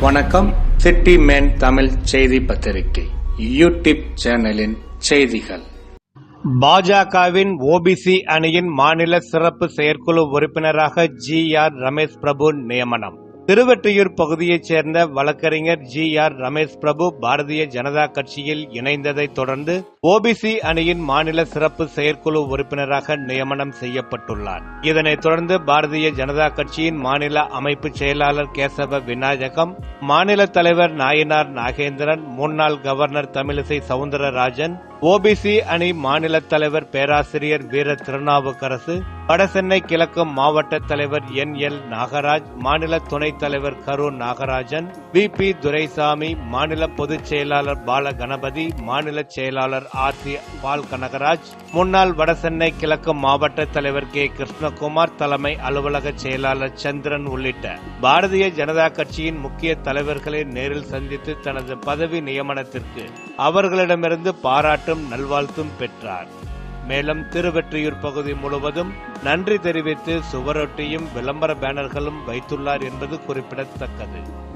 வணக்கம். City man Tamil செய்தி பத்திரிகை யூடியூப் சேனலின் செய்திகள். பாஜகவின் ஓபிசி அணியின் மாநில சிறப்பு செயற்குழு உறுப்பினராக GR ரமேஷ் பிரபு நியமனம். திருவெற்றியூர் பகுதியைச் சேர்ந்த வழக்கறிஞர் GR ரமேஷ் பிரபு பாரதிய ஜனதா கட்சியில் இணைந்ததை தொடர்ந்து ஓபிசி அணியின் மாநில சிறப்பு செயற்குழு உறுப்பினராக நியமனம் செய்யப்பட்டுள்ளார். இதனைத் தொடர்ந்து பாரதிய ஜனதா கட்சியின் மாநில அமைப்பு செயலாளர் கேசவ விநாயகம், மாநில தலைவர் நாயனார் நாகேந்திரன், முன்னாள் கவர்னர் தமிழிசை சவுந்தரராஜன், ஓபிசி அணி மாநில தலைவர் பேராசிரியர் வீர திருநாவுக்கரசு, வடசென்னை கிழக்கு மாவட்ட தலைவர் NL நாகராஜ், மாநில துணைத் தலைவர் கரு நாகராஜன், VP துரைசாமி, மாநில பொதுச் செயலாளர் பால கணபதி, மாநில செயலாளர் RC பால் கனகராஜ், முன்னாள் வடசென்னை கிழக்கு மாவட்ட தலைவர் K கிருஷ்ணகுமார், தலைமை அலுவலக செயலாளர் சந்திரன் உள்ளிட்ட பாரதிய ஜனதா கட்சியின் முக்கிய தலைவர்களை நேரில் சந்தித்து தனது பதவி நியமனத்திற்கு அவர்களிடமிருந்து பாராட்டும் நல்வாழ்த்தும் பெற்றார். மேலும் திருவெற்றியூர் பகுதி முழுவதும் நன்றி தெரிவித்து சுவரொட்டியும் விளம்பர பேனர்களும் வைத்துள்ளார் என்பது குறிப்பிடத்தக்கது.